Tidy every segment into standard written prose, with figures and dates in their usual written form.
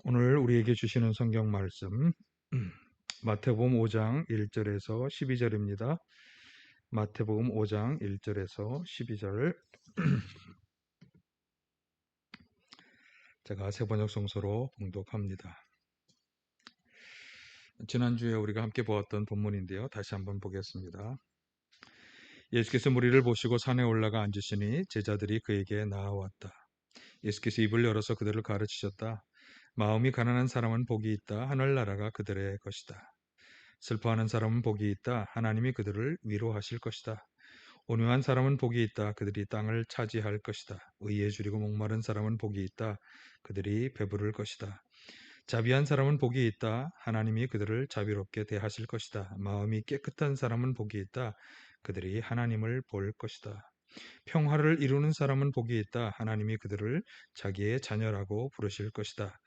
오늘 우리에게 주시는 성경 말씀 마태복음 5장 1절에서 12절입니다. 마태복음 5장 1절에서 12절 제가 세번역 성서로 봉독합니다. 지난주에 우리가 함께 보았던 본문인데요. 다시 한번 보겠습니다. 예수께서 무리를 보시고 산에 올라가 앉으시니 제자들이 그에게 나아왔다. 예수께서 입을 열어서 그들을 가르치셨다. 마음이 가난한 사람은 복이 있다. 하늘나라가 그들의 것이다. 슬퍼하는 사람은 복이 있다. 하나님이 그들을 위로하실 것이다. 온유한 사람은 복이 있다. 그들이 땅을 차지할 것이다. 의에 줄이고 목마른 사람은 복이 있다. 그들이 배부를 것이다. 자비한 사람은 복이 있다. 하나님이 그들을 자비롭게 대하실 것이다. 마음이 깨끗한 사람은 복이 있다. 그들이 하나님을 볼 것이다. 평화를 이루는 사람은 복이 있다. 하나님이 그들을 자기의 자녀라고 부르실 것이다.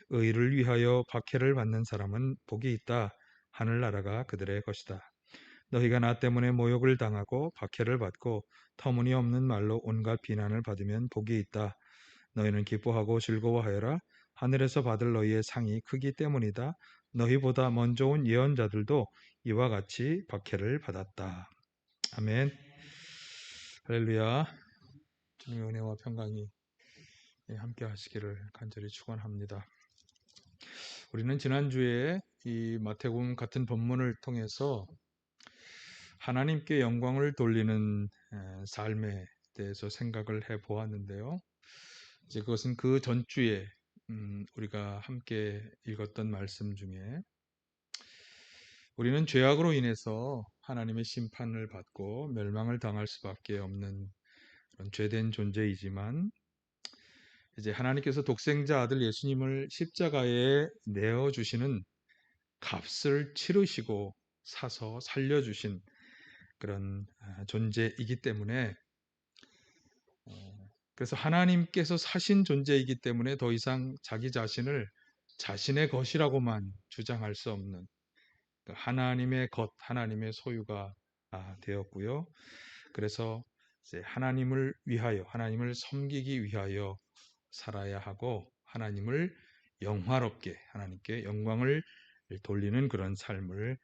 의를 위하여 박해를 받는 사람은 복이 있다. 하늘나라가 그들의 것이다. 너희가 나 때문에 모욕을 당하고 박해를 받고 터무니없는 말로 온갖 비난을 받으면 복이 있다. 너희는 기뻐하고 즐거워하여라. 하늘에서 받을 너희의 상이 크기 때문이다. 너희보다 먼저 온 예언자들도 이와 같이 박해를 받았다. 아멘. 할렐루야. 주님의 은혜와 평강이 함께 하시기를 간절히 축원합니다. 우리는 지난주에 이 마태복음 같은 본문을 통해서 하나님께 영광을 돌리는 삶에 대해서 생각을 해 보았는데요. 이제 그것은 그 전주에 우리가 함께 읽었던 말씀 중에 우리는 죄악으로 인해서 하나님의 심판을 받고 멸망을 당할 수밖에 없는 그런 죄된 존재이지만 이제 하나님께서 독생자 아들 예수님을 십자가에 내어 주시는 값을 치르시고 사서 살려주신 그런 존재이기 때문에 그래서 하나님께서 사신 존재이기 때문에 더 이상 자기 자신을 자신의 것이라고만 주장할 수 없는 하나님의 것, 하나님의 소유가 되었고요. 그래서 이제 하나님을 위하여, 하나님을 섬기기 위하여 살아야 하고 하나님을 영화롭게, 하나님께 영광을 돌리는 그런 삶을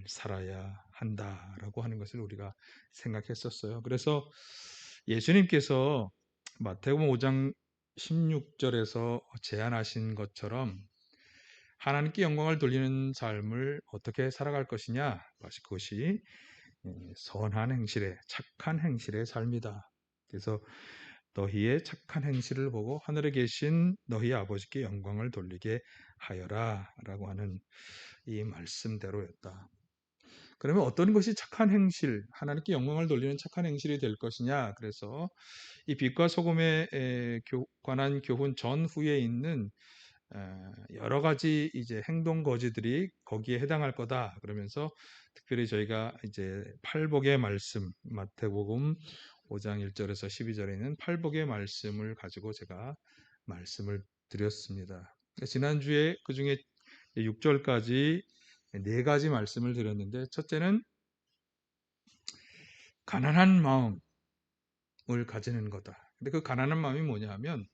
살아야 한다라고 하는 것을 우리가 생각했었어요. 그래서 예수님께서 마태복음 5장 16절에서 제안하신 것처럼 하나님께 영광을 돌리는 삶을 어떻게 살아갈 것이냐, 그것이 선한 행실의, 착한 행실의 삶이다. 그래서 너희의 착한 행실을 보고 하늘에 계신 너희 아버지께 영광을 돌리게 하여라 라고 하는 이 말씀대로였다. 그러면 어떤 것이 착한 행실, 하나님께 영광을 돌리는 착한 행실이 될 것이냐? 그래서 이 빛과 소금에 관한 교훈 전후에 있는 여러 가지 이제 행동 거지들이 거기에 해당할 거다. 그러면서 특별히 저희가 이제 팔복의 말씀, 마태복음 5장 1절에서 12절에 있는 팔복의 말씀을 가지고 제가 말씀을 드렸습니다. 지난주에 그 중에 6절까지 네 가지 말씀을 드렸는데, 첫째는 가난한 마음을 가지는 거다. 근데 그 가난한 마음이 뭐냐 하면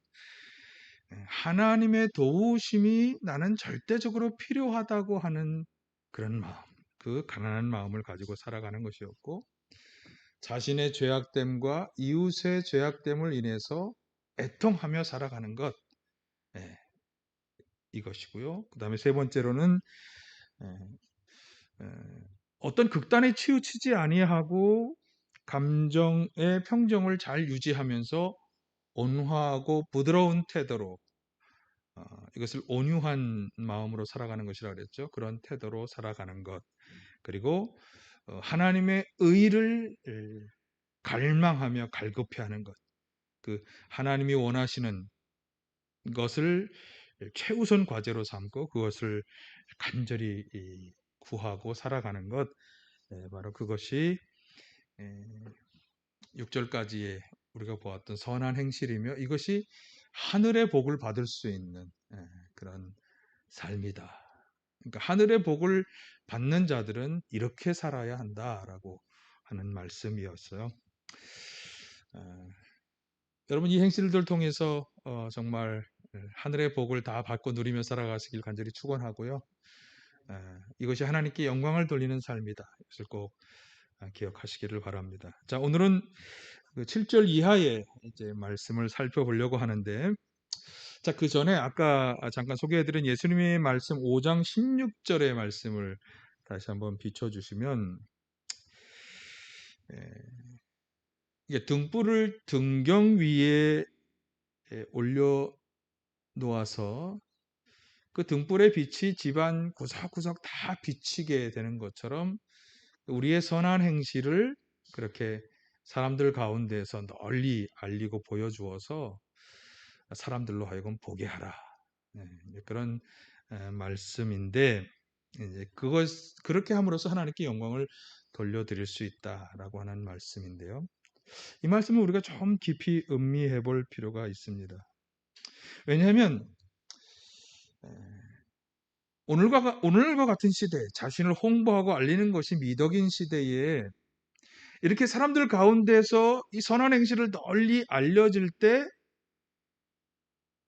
하나님의 도우심이 나는 절대적으로 필요하다고 하는 그런 마음, 그 가난한 마음을 가지고 살아가는 것이었고, 자신의 죄악됨과 이웃의 죄악됨을 인해서 애통하며 살아가는 것, 이것이고요. 그 다음에 세 번째로는 어떤 극단에 치우치지 아니하고 감정의 평정을 잘 유지하면서 온화하고 부드러운 태도로 이것을 온유한 마음으로 살아가는 것이라 그랬죠. 그런 태도로 살아가는 것. 그리고 하나님의 의를 갈망하며 갈급해하는 것. 그 하나님이 원하시는 것을 최우선 과제로 삼고 그것을 간절히 구하고 살아가는 것. 바로 그것이 6절까지의 우리가 보았던 선한 행실이며 이것이 하늘의 복을 받을 수 있는 그런 삶이다. 그러니까 하늘의 복을 받는 자들은 이렇게 살아야 한다라고 하는 말씀이었어요. 여러분 이 행실들 통해서 정말 하늘의 복을 다 받고 누리며 살아가시길 간절히 축원하고요. 이것이 하나님께 영광을 돌리는 삶이다. 이것을 꼭 기억하시기를 바랍니다. 자, 오늘은 그 7절 이하의 이제 말씀을 살펴보려고 하는데, 자, 그 전에 아까 잠깐 소개해드린 예수님의 말씀 5장 16절의 말씀을 다시 한번 비춰주시면, 이게 등불을 등경 위에 올려 놓아서 그 등불의 빛이 집안 구석구석 다 비치게 되는 것처럼 우리의 선한 행실을 그렇게 사람들 가운데서 널리 알리고 보여주어서 사람들로 하여금 보게 하라. 그런 말씀인데, 이제 그렇게 함으로써 하나님께 영광을 돌려드릴 수 있다라고 하는 말씀인데요. 이 말씀을 우리가 좀 깊이 음미해 볼 필요가 있습니다. 왜냐하면 오늘과 같은 시대, 자신을 홍보하고 알리는 것이 미덕인 시대에 이렇게 사람들 가운데서 이 선한 행실을 널리 알려질 때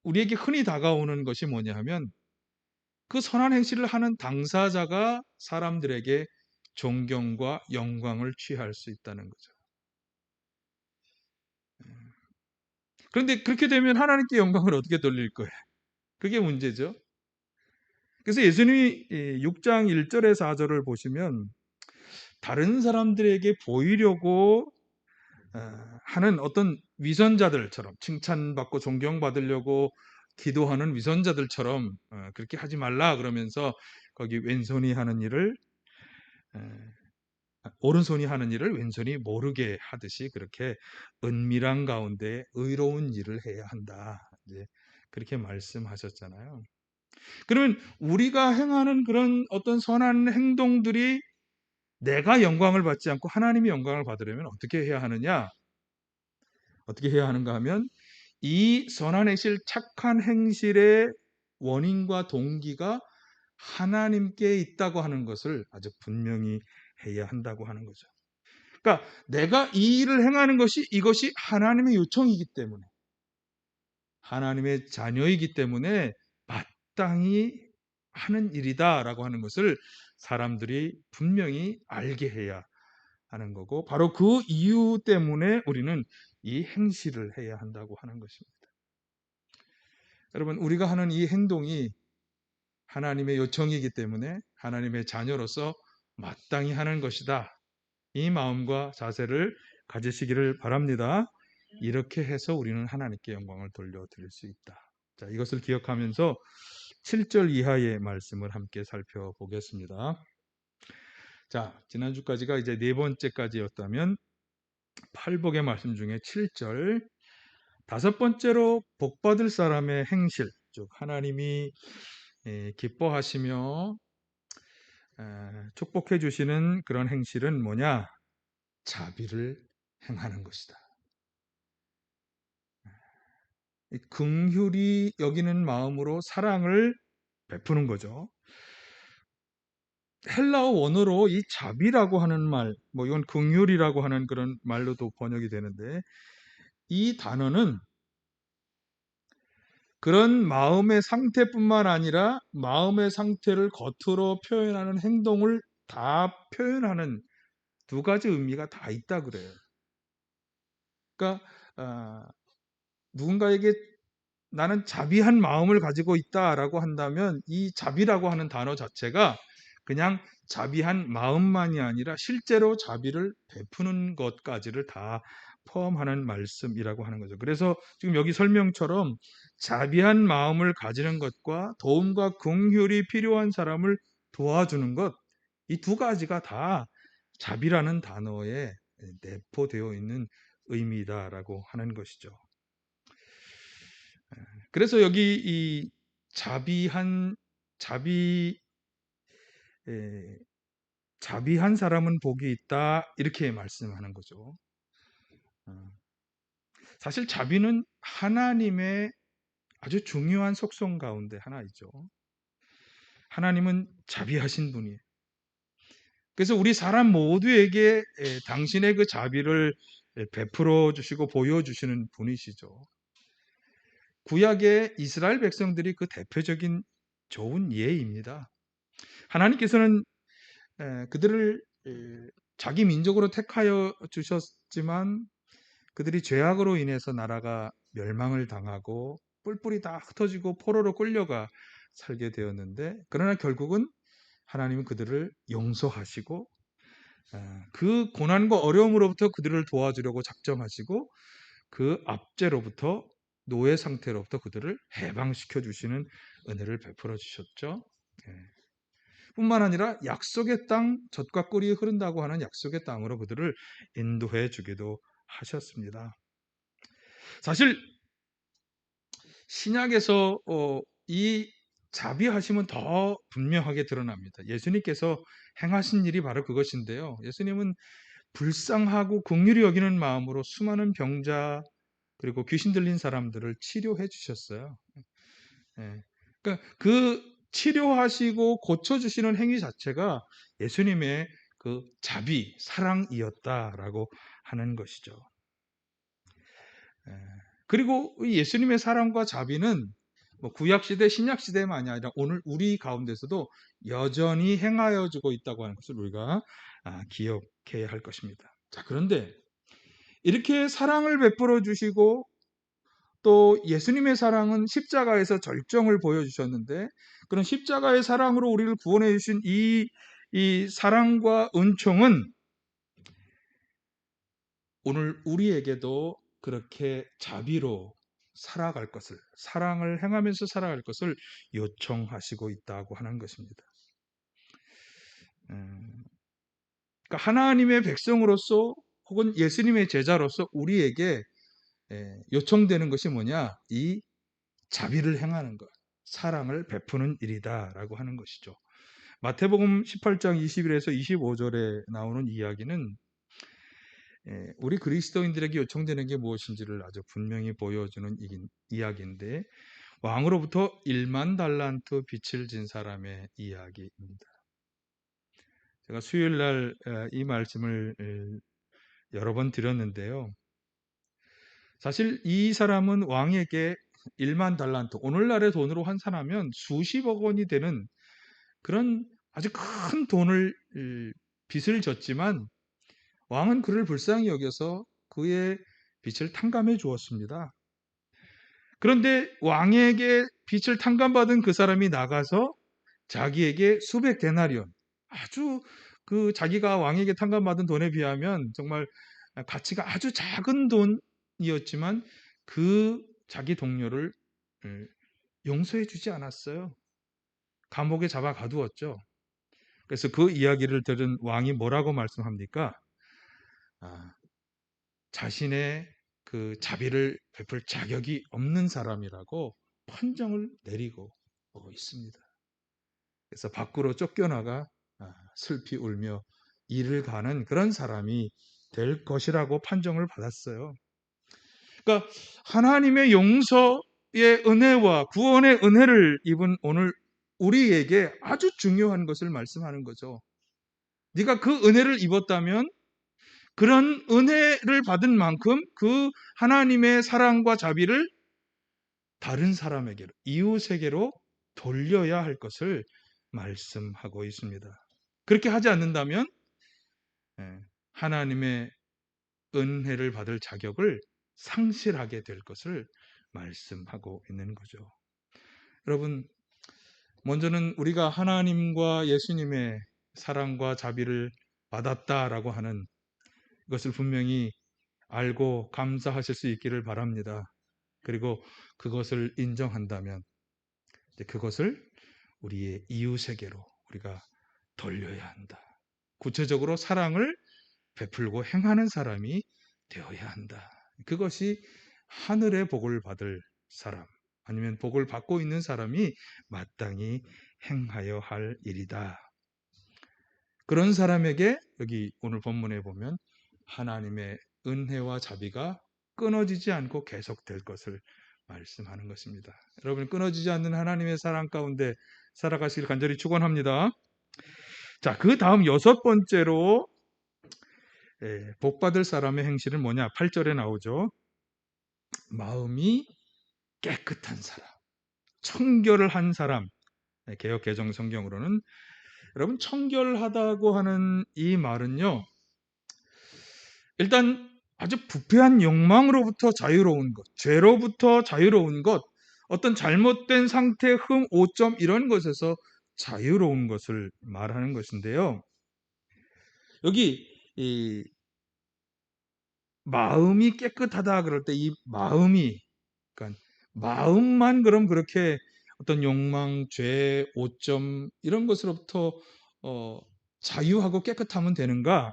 우리에게 흔히 다가오는 것이 뭐냐 하면 그 선한 행실을 하는 당사자가 사람들에게 존경과 영광을 취할 수 있다는 거죠. 그런데 그렇게 되면 하나님께 영광을 어떻게 돌릴 거예요? 그게 문제죠. 그래서 예수님이 6장 1절에서 4절을 보시면 다른 사람들에게 보이려고 하는 어떤 위선자들처럼, 칭찬받고 존경받으려고 기도하는 위선자들처럼 그렇게 하지 말라 그러면서 거기 왼손이 하는 일을 오른손이 하는 일을 왼손이 모르게 하듯이 그렇게 은밀한 가운데 의로운 일을 해야 한다. 이제 그렇게 말씀하셨잖아요. 그러면 우리가 행하는 그런 어떤 선한 행동들이 내가 영광을 받지 않고 하나님이 영광을 받으려면 어떻게 해야 하느냐? 어떻게 해야 하는가 하면 이 선한 행실, 착한 행실의 원인과 동기가 하나님께 있다고 하는 것을 아주 분명히 해야 한다고 하는 거죠. 그러니까 내가 이 일을 행하는 것이 이것이 하나님의 요청이기 때문에, 하나님의 자녀이기 때문에 마땅히 하는 일이다라고 하는 것을 사람들이 분명히 알게 해야 하는 거고, 바로 그 이유 때문에 우리는 이 행실을 해야 한다고 하는 것입니다. 여러분, 우리가 하는 이 행동이 하나님의 요청이기 때문에 하나님의 자녀로서 마땅히 하는 것이다. 이 마음과 자세를 가지시기를 바랍니다. 이렇게 해서 우리는 하나님께 영광을 돌려드릴 수 있다. 자, 이것을 기억하면서 7절 이하의 말씀을 함께 살펴보겠습니다. 자, 지난주까지가 이제 네 번째까지였다면 팔복의 말씀 중에 7절, 다섯 번째로 복받을 사람의 행실, 즉 하나님이 기뻐하시며 축복해 주시는 그런 행실은 뭐냐? 자비를 행하는 것이다. 긍휼히 여기는 마음으로 사랑을 베푸는 거죠. 헬라어 원어로 이 자비라고 하는 말, 뭐 이건 긍휼이라고 하는 그런 말로도 번역이 되는데, 이 단어는 그런 마음의 상태뿐만 아니라 마음의 상태를 겉으로 표현하는 행동을 다 표현하는 두 가지 의미가 다 있다 그래요. 그러니까 누군가에게 나는 자비한 마음을 가지고 있다라고 한다면 이 자비라고 하는 단어 자체가 그냥 자비한 마음만이 아니라 실제로 자비를 베푸는 것까지를 다 포함하는 말씀이라고 하는 거죠. 그래서 지금 여기 설명처럼 자비한 마음을 가지는 것과 도움과 긍휼이 필요한 사람을 도와주는 것, 이 두 가지가 다 자비라는 단어에 내포되어 있는 의미다라고 하는 것이죠. 그래서 여기 이 자비 자비한 사람은 복이 있다 이렇게 말씀하는 거죠. 사실 자비는 하나님의 아주 중요한 속성 가운데 하나이죠. 하나님은 자비하신 분이에요. 그래서 우리 사람 모두에게 당신의 그 자비를 베풀어 주시고 보여 주시는 분이시죠. 구약의 이스라엘 백성들이 그 대표적인 좋은 예입니다. 하나님께서는 그들을 자기 민족으로 택하여 주셨지만 그들이 죄악으로 인해서 나라가 멸망을 당하고 뿔뿔이 다 흩어지고 포로로 끌려가 살게 되었는데, 그러나 결국은 하나님은 그들을 용서하시고 그 고난과 어려움으로부터 그들을 도와주려고 작정하시고 그 압제로부터, 노예 상태로부터 그들을 해방시켜 주시는 은혜를 베풀어 주셨죠. 예. 뿐만 아니라 약속의 땅, 젖과 꿀이 흐른다고 하는 약속의 땅으로 그들을 인도해 주기도 하셨습니다. 사실 신약에서 이 자비하심은 더 분명하게 드러납니다. 예수님께서 행하신 일이 바로 그것인데요. 예수님은 불쌍하고 긍휼히 여기는 마음으로 수많은 병자 그리고 귀신 들린 사람들을 치료해 주셨어요. 예. 그러니까 그 치료하시고 고쳐 주시는 행위 자체가 예수님의 그 자비, 사랑이었다라고 하는 것이죠. 예. 그리고 이 예수님의 사랑과 자비는 뭐 구약 시대, 신약 시대만이 아니라 오늘 우리 가운데서도 여전히 행하여 주고 있다고 하는 것을 우리가 기억해야 할 것입니다. 자, 그런데 이렇게 사랑을 베풀어 주시고 또 예수님의 사랑은 십자가에서 절정을 보여주셨는데, 그런 십자가의 사랑으로 우리를 구원해 주신 이 사랑과 은총은 오늘 우리에게도 그렇게 자비로 살아갈 것을, 사랑을 행하면서 살아갈 것을 요청하시고 있다고 하는 것입니다. 그러니까 하나님의 백성으로서 혹은 예수님의 제자로서 우리에게 요청되는 것이 뭐냐? 이 자비를 행하는 것, 사랑을 베푸는 일이다라고 하는 것이죠. 마태복음 18장 21에서 25절에 나오는 이야기는 우리 그리스도인들에게 요청되는 게 무엇인지를 아주 분명히 보여주는 이야기인데, 왕으로부터 1만 달란트 빚을 진 사람의 이야기입니다. 제가 수요일 날 이 말씀을 여러 번 드렸는데요. 사실 이 사람은 왕에게 1만 달란트, 오늘날의 돈으로 환산하면 수십억 원이 되는 그런 아주 큰 돈을 빚을 졌지만 왕은 그를 불쌍히 여겨서 그의 빚을 탕감해 주었습니다. 그런데 왕에게 빚을 탕감받은 그 사람이 나가서 자기에게 수백 데나리온, 아주 그 자기가 왕에게 탕감받은 돈에 비하면 정말 가치가 아주 작은 돈이었지만 그 자기 동료를 용서해 주지 않았어요. 감옥에 잡아 가두었죠. 그래서 그 이야기를 들은 왕이 뭐라고 말씀합니까? 자신의 그 자비를 베풀 자격이 없는 사람이라고 판정을 내리고 있습니다. 그래서 밖으로 쫓겨나가 슬피 울며 일을 가는 그런 사람이 될 것이라고 판정을 받았어요. 그러니까 하나님의 용서의 은혜와 구원의 은혜를 입은 오늘 우리에게 아주 중요한 것을 말씀하는 거죠. 네가 그 은혜를 입었다면 그런 은혜를 받은 만큼 그 하나님의 사랑과 자비를 다른 사람에게로, 이웃에게로 돌려야 할 것을 말씀하고 있습니다. 그렇게 하지 않는다면 하나님의 은혜를 받을 자격을 상실하게 될 것을 말씀하고 있는 거죠. 여러분, 먼저는 우리가 하나님과 예수님의 사랑과 자비를 받았다라고 하는 것을 분명히 알고 감사하실 수 있기를 바랍니다. 그리고 그것을 인정한다면 그것을 우리의 이웃에게로 우리가 돌려야 한다. 구체적으로 사랑을 베풀고 행하는 사람이 되어야 한다. 그것이 하늘의 복을 받을 사람, 아니면 복을 받고 있는 사람이 마땅히 행하여 할 일이다. 그런 사람에게 여기 오늘 본문에 보면 하나님의 은혜와 자비가 끊어지지 않고 계속될 것을 말씀하는 것입니다. 여러분, 끊어지지 않는 하나님의 사랑 가운데 살아가시길 간절히 축원합니다. 자, 그 다음 6번째로 복 받을 사람의 행실은 뭐냐? 8절에 나오죠. 마음이 깨끗한 사람, 청결을 한 사람. 개역 개정 성경으로는 여러분 청결하다고 하는 이 말은요. 일단 아주 부패한 욕망으로부터 자유로운 것, 죄로부터 자유로운 것, 어떤 잘못된 상태, 오점 이런 것에서 자유로운 것을 말하는 것인데요. 여기 이 마음이 깨끗하다 그럴 때 이 마음이 그러니까 마음만 그럼 그렇게 어떤 욕망, 죄, 오점 이런 것으로부터 어, 자유하고 깨끗하면 되는가?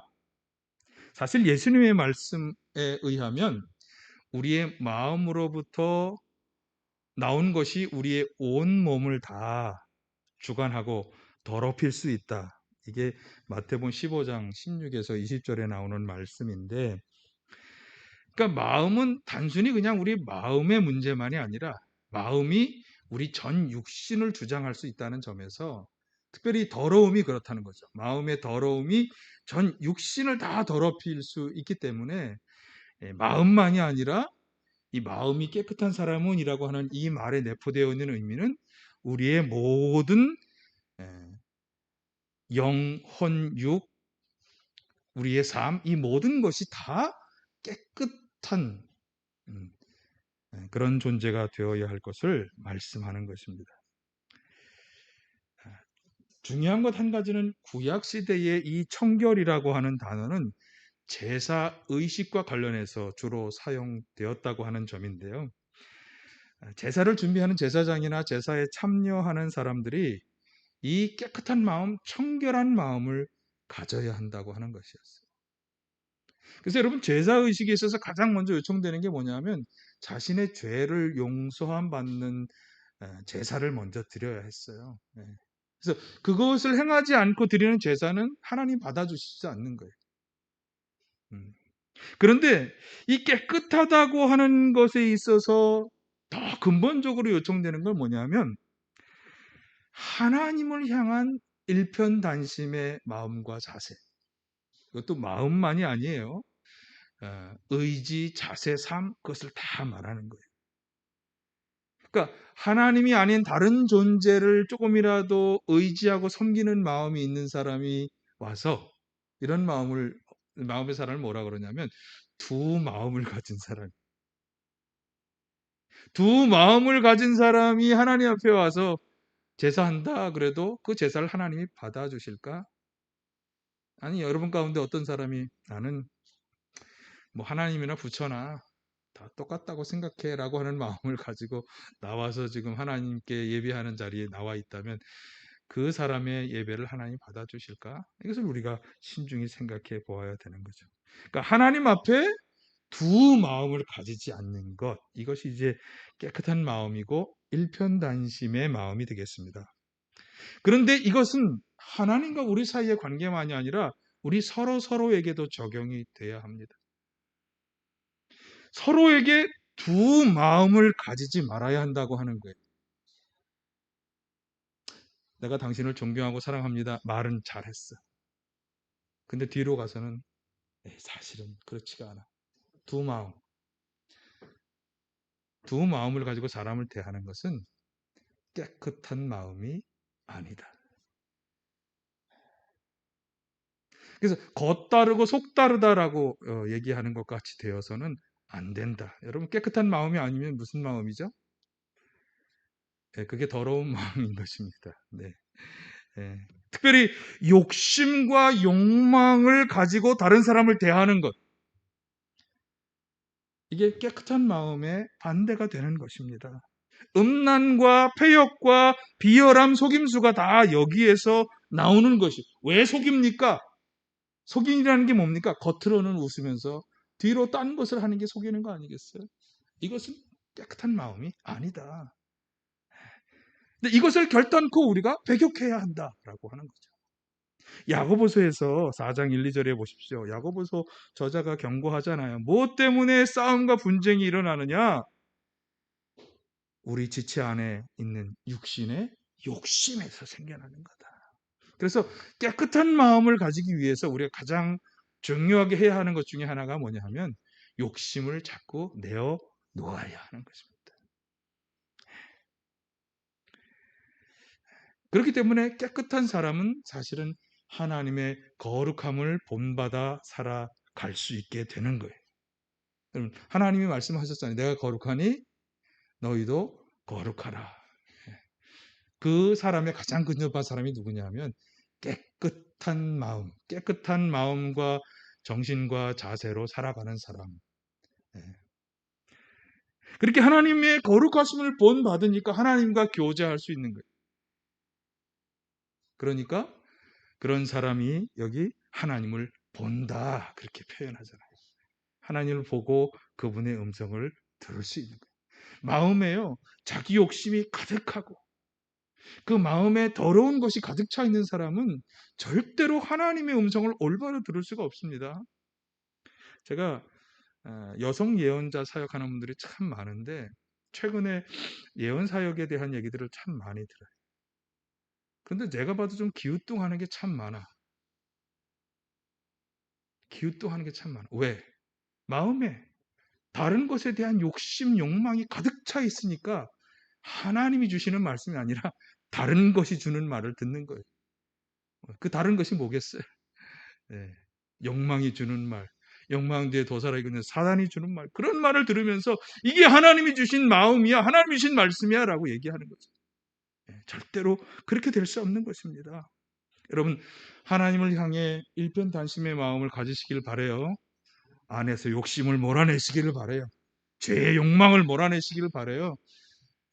사실 예수님의 말씀에 의하면 우리의 마음으로부터 나온 것이 우리의 온 몸을 다 주관하고 더럽힐 수 있다. 이게 마태복음 15장 16에서 20절에 나오는 말씀인데, 그러니까 마음은 단순히 그냥 우리 마음의 문제만이 아니라 마음이 우리 전 육신을 주장할 수 있다는 점에서 특별히 더러움이 그렇다는 거죠. 마음의 더러움이 전 육신을 다 더럽힐 수 있기 때문에 마음만이 아니라 이 마음이 깨끗한 사람은이라고 하는 이 말에 내포되어 있는 의미는 우리의 모든 영, 혼, 육, 우리의 삶, 이 모든 것이 다 깨끗한 그런 존재가 되어야 할 것을 말씀하는 것입니다. 중요한 것 한 가지는 구약 시대의 이 청결이라고 하는 단어는 제사 의식과 관련해서 주로 사용되었다고 하는 점인데요. 제사를 준비하는 제사장이나 제사에 참여하는 사람들이 이 깨끗한 마음, 청결한 마음을 가져야 한다고 하는 것이었어요. 그래서 여러분 제사 의식에 있어서 가장 먼저 요청되는 게 뭐냐면 자신의 죄를 용서함 받는 제사를 먼저 드려야 했어요. 그래서 그것을 행하지 않고 드리는 제사는 하나님 받아주시지 않는 거예요. 그런데 이 깨끗하다고 하는 것에 있어서 더 근본적으로 요청되는 건 뭐냐면 하나님을 향한 일편단심의 마음과 자세. 이것도 마음만이 아니에요. 의지, 자세, 삶 그것을 다 말하는 거예요. 그러니까 하나님이 아닌 다른 존재를 조금이라도 의지하고 섬기는 마음이 있는 사람이 와서 이런 마음의 사람을 뭐라 그러냐면 두 마음을 가진 사람. 두 마음을 가진 사람이 하나님 앞에 와서 제사한다 그래도 그 제사를 하나님이 받아주실까? 아니 여러분 가운데 어떤 사람이 나는 뭐 하나님이나 부처나 다 똑같다고 생각해라고 하는 마음을 가지고 나와서 지금 하나님께 예배하는 자리에 나와 있다면 그 사람의 예배를 하나님 받아주실까? 이것을 우리가 신중히 생각해 보아야 되는 거죠. 그러니까 하나님 앞에 두 마음을 가지지 않는 것, 이것이 이제 깨끗한 마음이고 일편단심의 마음이 되겠습니다. 그런데 이것은 하나님과 우리 사이의 관계만이 아니라 우리 서로에게도 적용이 돼야 합니다. 서로에게 두 마음을 가지지 말아야 한다고 하는 거예요. 내가 당신을 존경하고 사랑합니다. 말은 잘했어. 근데 뒤로 가서는 사실은 그렇지가 않아. 두 마음. 두 마음을 가지고 사람을 대하는 것은 깨끗한 마음이 아니다. 그래서 겉다르고 속다르다라고 얘기하는 것 같이 되어서는 안 된다. 여러분 깨끗한 마음이 아니면 무슨 마음이죠? 그게 더러운 마음인 것입니다. 네. 특별히 욕심과 욕망을 가지고 다른 사람을 대하는 것. 이게 깨끗한 마음의 반대가 되는 것입니다. 음란과 패역과 비열함, 속임수가 다 여기에서 나오는 것이. 왜 속입니까? 속임이라는 게 뭡니까? 겉으로는 웃으면서 뒤로 딴 것을 하는 게 속이는 거 아니겠어요? 이것은 깨끗한 마음이 아니다. 근데 이것을 결단코 우리가 배격해야 한다라고 하는 거죠. 야고보서에서 4장 1, 2절에 보십시오. 야고보서 저자가 경고하잖아요. 무엇 때문에 싸움과 분쟁이 일어나느냐? 우리 지체 안에 있는 육신의 욕심에서 생겨나는 거다. 그래서 깨끗한 마음을 가지기 위해서 우리가 가장 중요하게 해야 하는 것 중에 하나가 뭐냐 하면 욕심을 자꾸 내어 놓아야 하는 것입니다. 그렇기 때문에 깨끗한 사람은 사실은 하나님의 거룩함을 본받아 살아갈 수 있게 되는 거예요. 하나님이 말씀하셨잖아요. 내가 거룩하니 너희도 거룩하라. 그 사람의 가장 근접한 사람이 누구냐면 깨끗한 마음, 깨끗한 마음과 정신과 자세로 살아가는 사람. 그렇게 하나님의 거룩하심을 본받으니까 하나님과 교제할 수 있는 거예요. 그러니까 그런 사람이 여기 하나님을 본다 그렇게 표현하잖아요. 하나님을 보고 그분의 음성을 들을 수 있는 거예요. 마음에요, 자기 욕심이 가득하고 그 마음에 더러운 것이 가득 차 있는 사람은 절대로 하나님의 음성을 올바로 들을 수가 없습니다. 제가 여성 예언자 사역하는 분들이 참 많은데 최근에 예언 사역에 대한 얘기들을 참 많이 들어요. 근데 내가 봐도 좀 기우뚱하는 게 참 많아. 기우뚱하는 게 참 많아. 왜? 마음에 다른 것에 대한 욕심, 욕망이 가득 차 있으니까 하나님이 주시는 말씀이 아니라 다른 것이 주는 말을 듣는 거예요. 그 다른 것이 뭐겠어요? 네. 욕망이 주는 말, 욕망 뒤에 도사라 이거는 사단이 주는 말, 그런 말을 들으면서 이게 하나님이 주신 마음이야, 하나님이 주신 말씀이야 라고 얘기하는 거죠. 네. 절대로 그렇게 될 수 없는 것입니다. 여러분, 하나님을 향해 일편단심의 마음을 가지시길 바라요. 안에서 욕심을 몰아내시기를 바라요. 죄의 욕망을 몰아내시기를 바라요.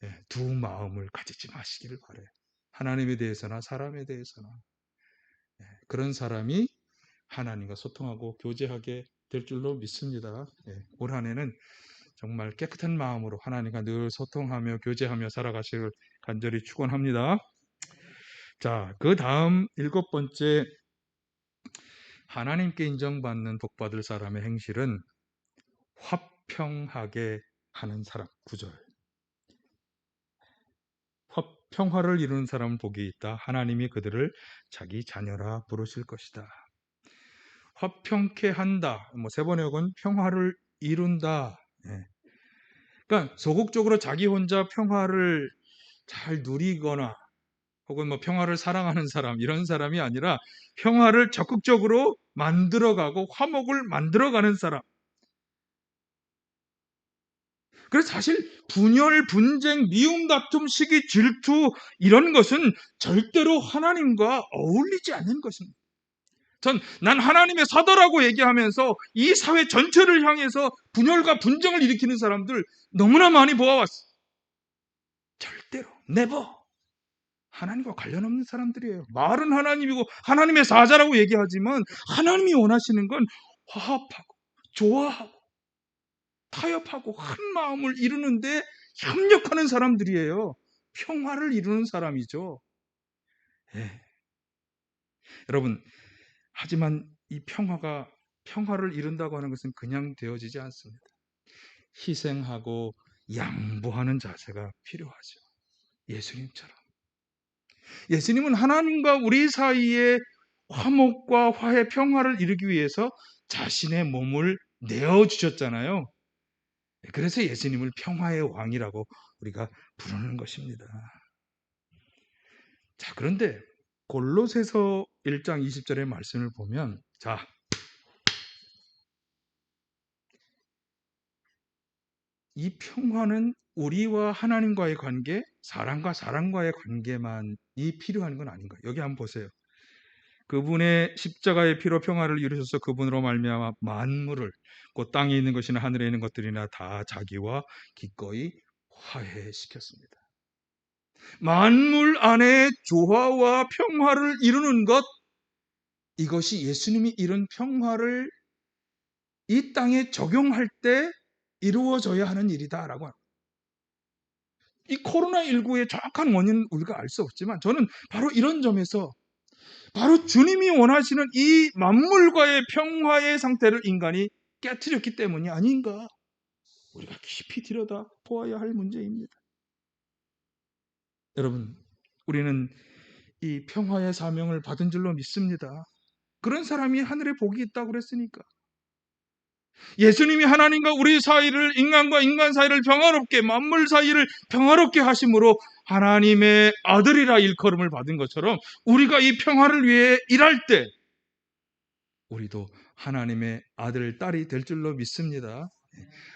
네, 두 마음을 가지지 마시기를 바라요. 하나님에 대해서나 사람에 대해서나. 네, 그런 사람이 하나님과 소통하고 교제하게 될 줄로 믿습니다. 네, 올 한 해는 정말 깨끗한 마음으로 하나님과 늘 소통하며 교제하며 살아가시길 간절히 축원합니다. 자, 그 다음 7번째 하나님께 인정받는 복받을 사람의 행실은 화평하게 하는 사람. 9절. 평화를 이루는 사람은 복이 있다. 하나님이 그들을 자기 자녀라 부르실 것이다. 화평케 한다. 세 번의 역은 평화를 이룬다. 예. 그러니까 소극적으로 자기 혼자 평화를 잘 누리거나 혹은 평화를 사랑하는 사람 이런 사람이 아니라 평화를 적극적으로 만들어가고 화목을 만들어가는 사람. 그래서 사실 분열, 분쟁, 미움, 다툼, 시기, 질투 이런 것은 절대로 하나님과 어울리지 않는 것입니다. 난 하나님의 사도라고 얘기하면서 이 사회 전체를 향해서 분열과 분쟁을 일으키는 사람들 너무나 많이 보아왔어. 절대로 never 하나님과 관련 없는 사람들이에요. 말은 하나님이고 하나님의 사자라고 얘기하지만 하나님이 원하시는 건 화합하고 조화하고 타협하고 한 마음을 이루는데 협력하는 사람들이에요. 평화를 이루는 사람이죠. 예. 여러분, 하지만 이 평화를 이룬다고 하는 것은 그냥 되어지지 않습니다. 희생하고 양보하는 자세가 필요하죠. 예수님처럼. 예수님은 하나님과 우리 사이에 화목과 화해, 평화를 이루기 위해서 자신의 몸을 내어주셨잖아요. 그래서 예수님을 평화의 왕이라고 우리가 부르는 것입니다. 자, 그런데 골로새서 1장 20절의 말씀을 보면 이 평화는 우리와 하나님과의 관계, 사람과 사람과의 관계만이 필요한 건 아닌가. 여기 한번 보세요. 그분의 십자가의 피로 평화를 이루셔서 그분으로 말미암아 만물을 곧 땅에 있는 것이나 하늘에 있는 것들이나 다 자기와 기꺼이 화해시켰습니다. 만물 안에 조화와 평화를 이루는 것, 이것이 예수님이 이룬 평화를 이 땅에 적용할 때 이루어져야 하는 일이다라고 합니다. 이 코로나19의 정확한 원인은 우리가 알 수 없지만 저는 바로 이런 점에서 바로 주님이 원하시는 이 만물과의 평화의 상태를 인간이 깨트렸기 때문이 아닌가. 우리가 깊이 들여다 보아야 할 문제입니다. 여러분, 우리는 이 평화의 사명을 받은 줄로 믿습니다. 그런 사람이 하늘에 복이 있다고 그랬으니까. 예수님이 하나님과 우리 사이를, 인간과 인간 사이를 평화롭게, 만물 사이를 평화롭게 하심으로 하나님의 아들이라 일컬음을 받은 것처럼 우리가 이 평화를 위해 일할 때 우리도 하나님의 아들, 딸이 될 줄로 믿습니다.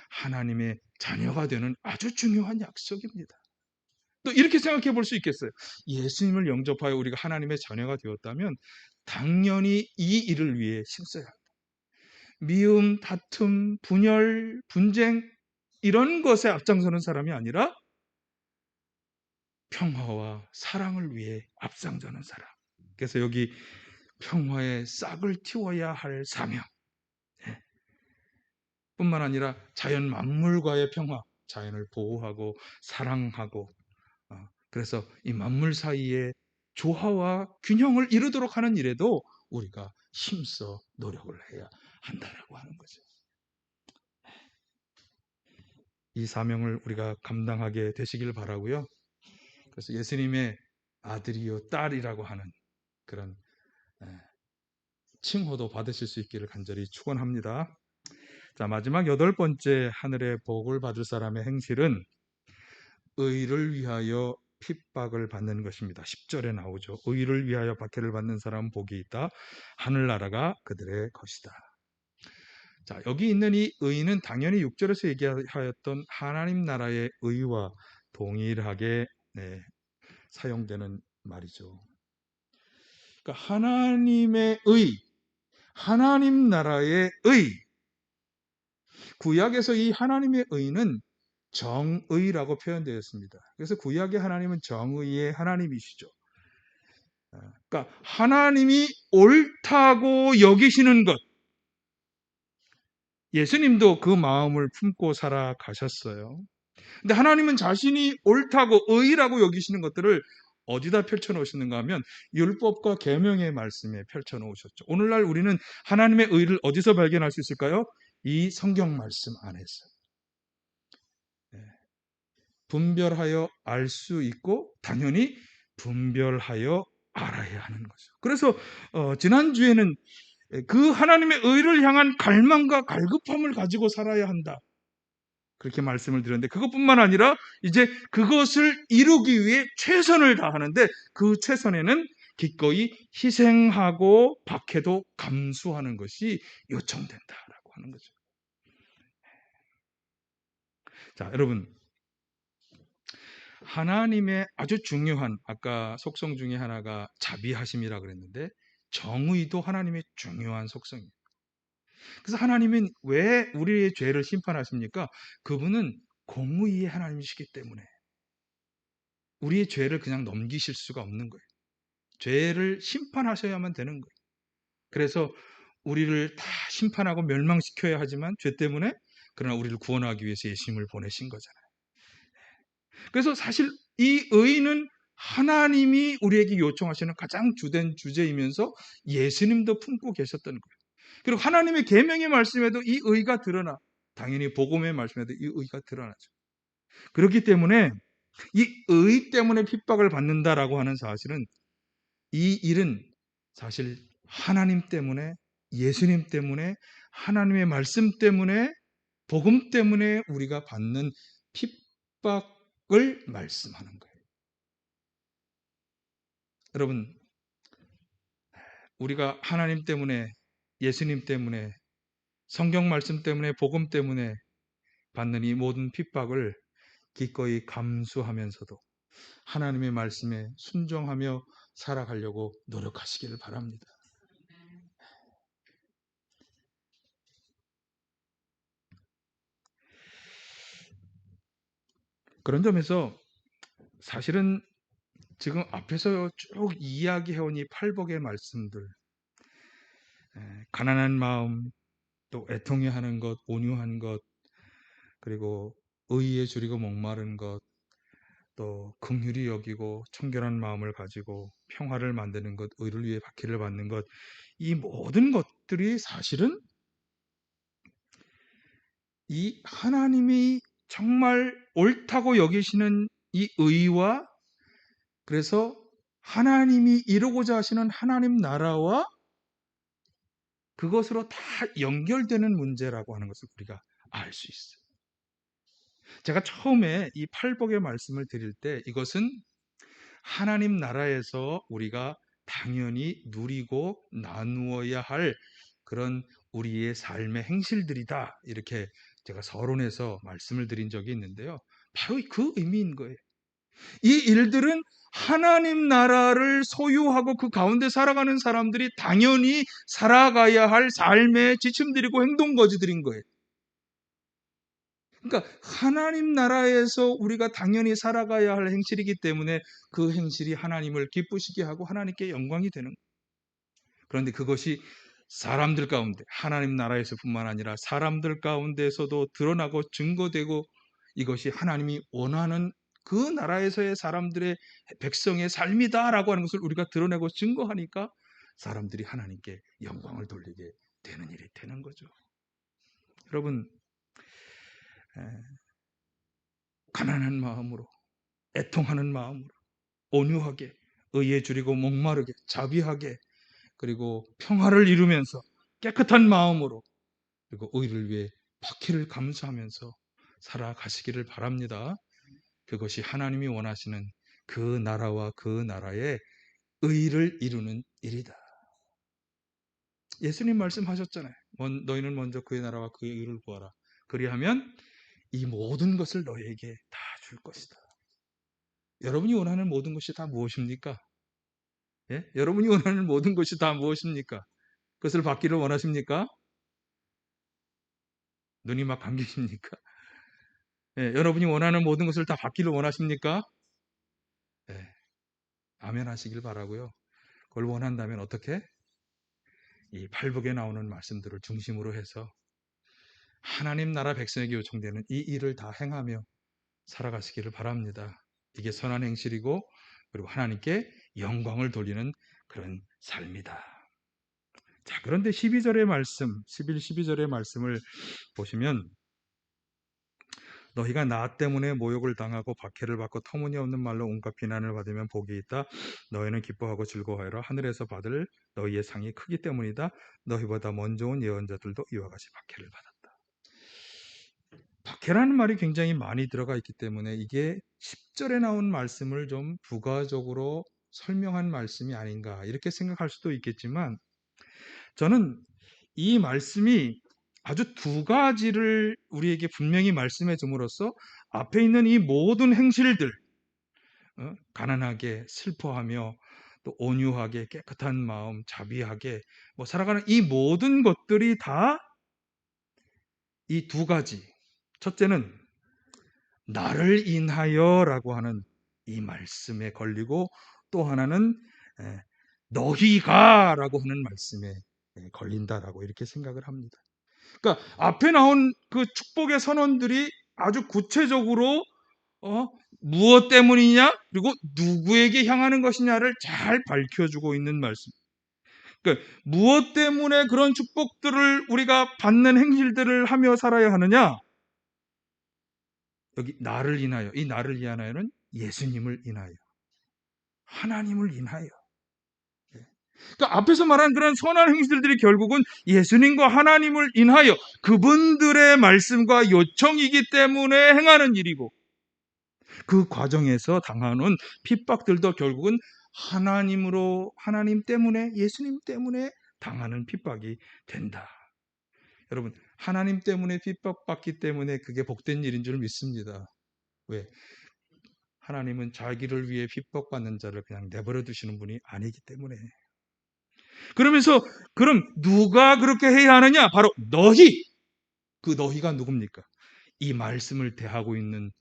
하나님의 자녀가 되는 아주 중요한 약속입니다. 또 이렇게 생각해 볼 수 있겠어요. 예수님을 영접하여 우리가 하나님의 자녀가 되었다면 당연히 이 일을 위해 힘써야 합니다. 미움, 다툼, 분열, 분쟁 이런 것에 앞장서는 사람이 아니라 평화와 사랑을 위해 앞장서는 사람. 그래서 여기 평화의 싹을 틔워야 할 사명, 뿐만 아니라 자연 만물과의 평화, 자연을 보호하고 사랑하고, 그래서 이 만물 사이에 조화와 균형을 이루도록 하는 일에도 우리가 힘써 노력을 해야 한다라고 하는 거죠. 이 사명을 우리가 감당하게 되시길 바라고요. 그래서 예수님의 아들이요 딸이라고 하는 그런 칭호도 받으실 수 있기를 간절히 축원합니다. 자, 마지막 8번째 하늘의 복을 받을 사람의 행실은 의를 위하여 핍박을 받는 것입니다. 10절에 나오죠. 의를 위하여 박해를 받는 사람은 복이 있다. 하늘나라가 그들의 것이다. 자, 여기 있는 이 의는 당연히 6절에서 얘기하였던 하나님 나라의 의와 동일하게 사용되는 말이죠. 그러니까 하나님의 의, 하나님 나라의 의. 구약에서 이 하나님의 의는 정의라고 표현되었습니다. 그래서 구약의 하나님은 정의의 하나님이시죠. 그러니까 하나님이 옳다고 여기시는 것, 예수님도 그 마음을 품고 살아가셨어요. 근데 하나님은 자신이 옳다고 의라고 여기시는 것들을 어디다 펼쳐놓으셨는가 하면 율법과 계명의 말씀에 펼쳐놓으셨죠. 오늘날 우리는 하나님의 의를 어디서 발견할 수 있을까요? 이 성경 말씀 안에서. 분별하여 알 수 있고 당연히 분별하여 알아야 하는 거죠. 그래서 지난주에는 그 하나님의 의를 향한 갈망과 갈급함을 가지고 살아야 한다, 그렇게 말씀을 드렸는데, 그것뿐만 아니라 이제 그것을 이루기 위해 최선을 다하는데 그 최선에는 기꺼이 희생하고 박해도 감수하는 것이 요청된다라고 하는 거죠. 자, 여러분, 하나님의 아주 중요한, 아까 속성 중에 하나가 자비하심이라 그랬는데 정의도 하나님의 중요한 속성이에요. 그래서 하나님은 왜 우리의 죄를 심판하십니까? 그분은 공의의 하나님이시기 때문에 우리의 죄를 그냥 넘기실 수가 없는 거예요. 죄를 심판하셔야만 되는 거예요. 그래서 우리를 다 심판하고 멸망시켜야 하지만 죄 때문에, 그러나 우리를 구원하기 위해서 예수님을 보내신 거잖아요. 그래서 사실 이 의는 하나님이 우리에게 요청하시는 가장 주된 주제이면서 예수님도 품고 계셨던 거예요. 그리고 하나님의 계명의 말씀에도 이 의가 드러나, 당연히 복음의 말씀에도 이 의가 드러나죠. 그렇기 때문에 이 의 때문에 핍박을 받는다라고 하는 사실은, 이 일은 사실 하나님 때문에, 예수님 때문에, 하나님의 말씀 때문에, 복음 때문에 우리가 받는 핍박을 말씀하는 거예요. 여러분, 우리가 하나님 때문에, 예수님 때문에, 성경 말씀 때문에, 복음 때문에 받는 이 모든 핍박을 기꺼이 감수하면서도 하나님의 말씀에 순종하며 살아가려고 노력하시기를 바랍니다. 그런 점에서 사실은 지금 앞에서 쭉 이야기해온 이 팔복의 말씀들, 가난한 마음, 또 애통해 하는 것, 온유한 것, 그리고 의에 줄이고 목마른 것, 또 긍휼히 여기고 청결한 마음을 가지고 평화를 만드는 것, 의를 위해 박해를 받는 것, 이 모든 것들이 사실은 이 하나님이 정말 옳다고 여기시는 이 의와, 그래서 하나님이 이루고자 하시는 하나님 나라와 그것으로 다 연결되는 문제라고 하는 것을 우리가 알 수 있어요. 제가 처음에 이 팔복의 말씀을 드릴 때 이것은 하나님 나라에서 우리가 당연히 누리고 나누어야 할 그런 우리의 삶의 행실들이다, 이렇게 제가 서론에서 말씀을 드린 적이 있는데요. 바로 그 의미인 거예요. 이 일들은 하나님 나라를 소유하고 그 가운데 살아가는 사람들이 당연히 살아가야 할 삶의 지침들이고 행동거지들인 거예요. 그러니까 하나님 나라에서 우리가 당연히 살아가야 할 행실이기 때문에 그 행실이 하나님을 기쁘시게 하고 하나님께 영광이 되는 거예요. 그런데 그것이 사람들 가운데, 하나님 나라에서뿐만 아니라 사람들 가운데서도 드러나고 증거되고, 이것이 하나님이 원하는 그 나라에서의 사람들의, 백성의 삶이다라고 하는 것을 우리가 드러내고 증거하니까 사람들이 하나님께 영광을 돌리게 되는 일이 되는 거죠. 여러분, 가난한 마음으로, 애통하는 마음으로, 온유하게, 의에 줄이고 목마르게, 자비하게, 그리고 평화를 이루면서 깨끗한 마음으로, 그리고 의를 위해 박해를 감수하면서 살아가시기를 바랍니다. 그것이 하나님이 원하시는 그 나라와 그 나라의 의를 이루는 일이다. 예수님 말씀하셨잖아요. 너희는 먼저 그의 나라와 그의 의를 구하라. 그리하면 이 모든 것을 너희에게 다 줄 것이다. 여러분이 원하는 모든 것이 다 무엇입니까? 예? 여러분이 원하는 모든 것이 다 무엇입니까? 그것을 받기를 원하십니까? 눈이 막 감기십니까? 예, 여러분이 원하는 모든 것을 다 받기를 원하십니까? 예, 아멘 하시길 바라고요. 그걸 원한다면 어떻게? 이 팔복에 나오는 말씀들을 중심으로 해서 하나님 나라 백성에게 요청되는 이 일을 다 행하며 살아가시기를 바랍니다. 이게 선한 행실이고, 그리고 하나님께 영광을 돌리는 그런 삶이다. 자, 그런데 12절의 말씀, 11, 12절의 말씀을 보시면, 너희가 나 때문에 모욕을 당하고 박해를 받고 터무니없는 말로 온갖 비난을 받으면 복이 있다. 너희는 기뻐하고 즐거워하여라. 하늘에서 받을 너희의 상이 크기 때문이다. 너희보다 먼저 온 예언자들도 이와 같이 박해를 받았다. 박해라는 말이 굉장히 많이 들어가 있기 때문에 이게 10절에 나온 말씀을 좀 부가적으로 설명한 말씀이 아닌가, 이렇게 생각할 수도 있겠지만, 저는 이 말씀이 아주 두 가지를 우리에게 분명히 말씀해 줌으로써 앞에 있는 이 모든 행실들, 가난하게, 슬퍼하며, 또 온유하게, 깨끗한 마음, 자비하게 살아가는 이 모든 것들이 다 이 두 가지, 첫째는 나를 인하여라고 하는 이 말씀에 걸리고, 또 하나는 너희가라고 하는 말씀에 걸린다라고 이렇게 생각을 합니다. 그러니까 앞에 나온 그 축복의 선언들이 아주 구체적으로 무엇 때문이냐, 그리고 누구에게 향하는 것이냐를 잘 밝혀주고 있는 말씀. 그러니까 무엇 때문에 그런 축복들을 우리가 받는 행실들을 하며 살아야 하느냐? 여기 나를 인하여, 이 나를 인하여는 예수님을 인하여, 하나님을 인하여. 그러니까 앞에서 말한 그런 선한 행실들이 결국은 예수님과 하나님을 인하여 그분들의 말씀과 요청이기 때문에 행하는 일이고, 그 과정에서 당하는 핍박들도 결국은 하나님 때문에, 예수님 때문에 당하는 핍박이 된다. 여러분, 하나님 때문에 핍박받기 때문에 그게 복된 일인 줄 믿습니다. 왜? 하나님은 자기를 위해 핍박받는 자를 그냥 내버려 두시는 분이 아니기 때문에. 그러면서 그럼 누가 그렇게 해야 하느냐? 바로 너희. 그 너희가 누굽니까? 이 말씀을 대하고 있는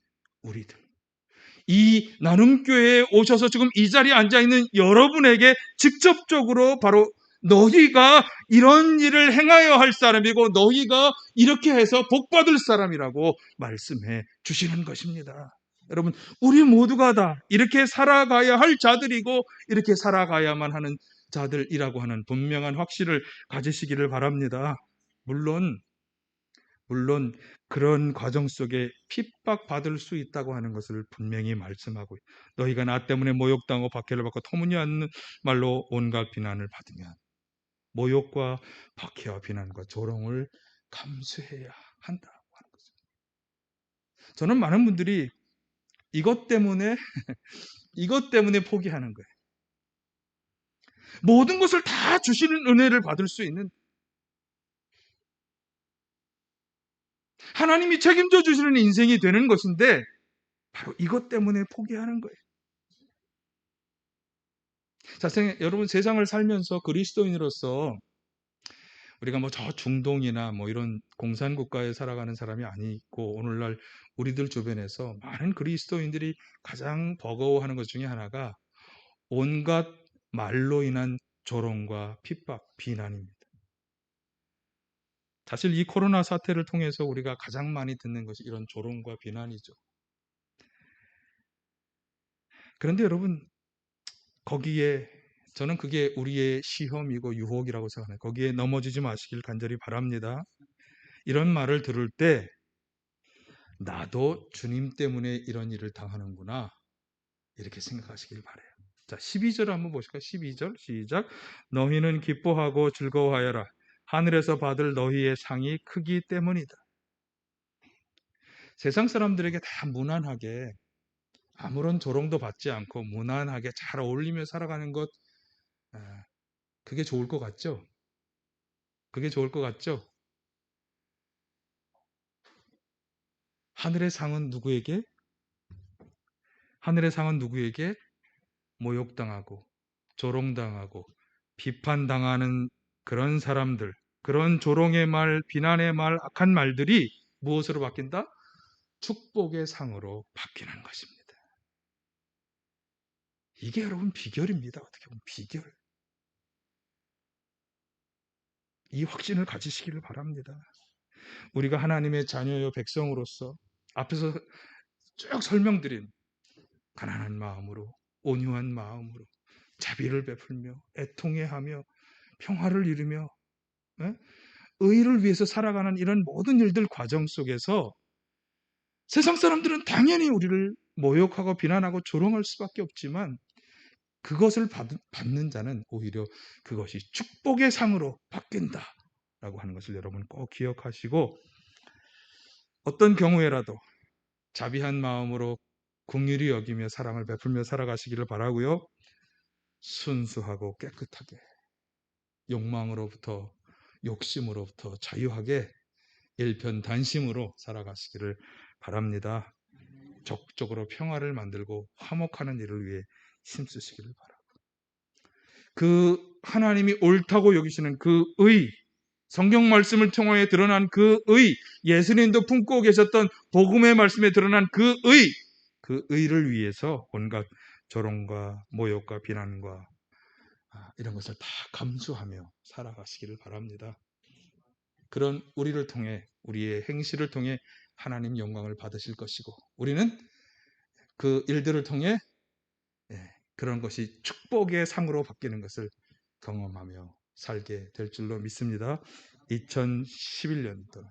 우리들. 이 나눔교회에 오셔서 지금 이 자리에 앉아있는 여러분에게 직접적으로 바로 너희가 이런 일을 행하여 할 사람이고, 너희가 이렇게 해서 복받을 사람이라고 말씀해 주시는 것입니다. 여러분, 우리 모두가 다 이렇게 살아가야 할 자들이고, 이렇게 살아가야만 하는 자들이라고 하는 분명한 확신을 가지시기를 바랍니다. 물론 그런 과정 속에 핍박받을 수 있다고 하는 것을 분명히 말씀하고, 너희가 나 때문에 모욕당하고 박해를 받고 터무니없는 말로 온갖 비난을 받으면 모욕과 박해와 비난과 조롱을 감수해야 한다고 하는 거죠. 저는 많은 분들이 이것 때문에 포기하는 거예요. 모든 것을 다 주시는 은혜를 받을 수 있는 하나님이 책임져 주시는 인생이 되는 것인데 바로 이것 때문에 포기하는 거예요. 자, 여러분 세상을 살면서 그리스도인으로서 우리가 뭐 저 중동이나 뭐 이런 공산국가에 살아가는 사람이 아니고 오늘날 우리들 주변에서 많은 그리스도인들이 가장 버거워하는 것 중에 하나가 온갖 말로 인한 조롱과 핍박, 비난입니다. 사실 이 코로나 사태를 통해서 우리가 가장 많이 듣는 것이 이런 조롱과 비난이죠. 그런데 여러분, 거기에 저는 그게 우리의 시험이고 유혹이라고 생각해요. 거기에 넘어지지 마시길 간절히 바랍니다. 이런 말을 들을 때 나도 주님 때문에 이런 일을 당하는구나 이렇게 생각하시길 바라요. 자, 12절 한번 보실까요? 12절 시작. 너희는 기뻐하고 즐거워하여라. 하늘에서 받을 너희의 상이 크기 때문이다. 세상 사람들에게 다 무난하게 아무런 조롱도 받지 않고 무난하게 잘 어울리며 살아가는 것, 그게 좋을 것 같죠? 그게 좋을 것 같죠? 하늘의 상은 누구에게? 하늘의 상은 누구에게? 모욕당하고 조롱당하고 비판당하는 그런 사람들, 그런 조롱의 말, 비난의 말, 악한 말들이 무엇으로 바뀐다? 축복의 상으로 바뀌는 것입니다. 이게 여러분 비결입니다. 어떻게 보면 비결. 이 확신을 가지시기를 바랍니다. 우리가 하나님의 자녀요 백성으로서 앞에서 쭉 설명드린 가난한 마음으로, 온유한 마음으로, 자비를 베풀며, 애통해하며, 평화를 이루며, 의를 위해서 살아가는 이런 모든 일들 과정 속에서 세상 사람들은 당연히 우리를 모욕하고 비난하고 조롱할 수밖에 없지만 그것을 받는 자는 오히려 그것이 축복의 상으로 바뀐다라고 하는 것을 여러분 꼭 기억하시고 어떤 경우에라도 자비한 마음으로 긍휼히 여기며 사랑을 베풀며 살아가시기를 바라고요. 순수하고 깨끗하게 욕망으로부터 욕심으로부터 자유하게 일편단심으로 살아가시기를 바랍니다. 적극적으로 평화를 만들고 화목하는 일을 위해 힘쓰시기를 바랍니다. 그 하나님이 옳다고 여기시는 그 의, 성경 말씀을 통해 드러난 그 의, 예수님도 품고 계셨던 복음의 말씀에 드러난 그 의를 위해서 온갖 조롱과 모욕과 비난과 이런 것을 다 감수하며 살아가시기를 바랍니다. 그런 우리를 통해 우리의 행실을 통해 하나님 영광을 받으실 것이고 우리는 그 일들을 통해 그런 것이 축복의 상으로 바뀌는 것을 경험하며 살게 될 줄로 믿습니다. 2011년도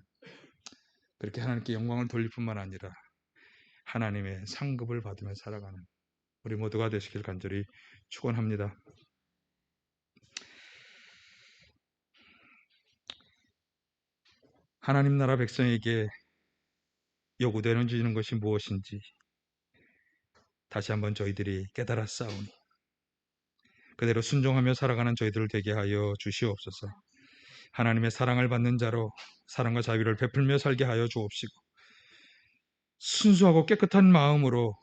그렇게 하나님께 영광을 돌릴 뿐만 아니라 하나님의 상급을 받으며 살아가는 우리 모두가 되시길 간절히 축원합니다. 하나님 나라 백성에게 요구되는 것이 무엇인지 다시 한번 저희들이 깨달았사오니 그대로 순종하며 살아가는 저희들을 되게 하여 주시옵소서. 하나님의 사랑을 받는 자로 사랑과 자비를 베풀며 살게 하여 주옵시고 순수하고 깨끗한 마음으로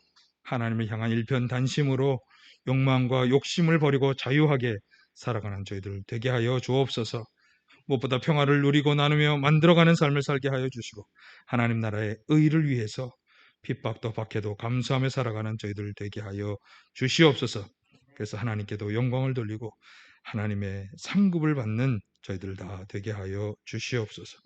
하나님을 향한 일편단심으로 욕망과 욕심을 버리고 자유하게 살아가는 저희들 되게 하여 주옵소서. 무엇보다 평화를 누리고 나누며 만들어가는 삶을 살게 하여 주시고 하나님 나라의 의를 위해서 핍박도 박해도 감수하며 살아가는 저희들 되게 하여 주시옵소서. 그래서 하나님께도 영광을 돌리고 하나님의 상급을 받는 저희들 다 되게 하여 주시옵소서.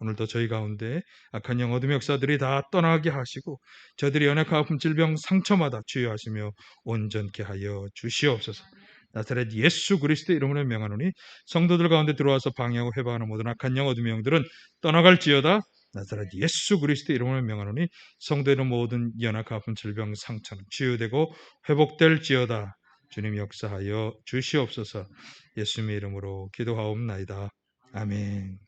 오늘도 저희 가운데 악한 영 어둠의 역사들이 다 떠나게 하시고 저들이 연약하 아픔 질병 상처마다 치유하시며 온전케 하여 주시옵소서. 나사렛 예수 그리스도의 이름으로 명하노니 성도들 가운데 들어와서 방해하고 해방하는 모든 악한 영 어둠의 영들은 떠나갈지어다. 나사렛 예수 그리스도의 이름으로 명하노니 성도의 모든 연약하 아픔 질병 상처는 치유되고 회복될지어다. 주님 역사하여 주시옵소서. 예수님의 이름으로 기도하옵나이다. 아멘.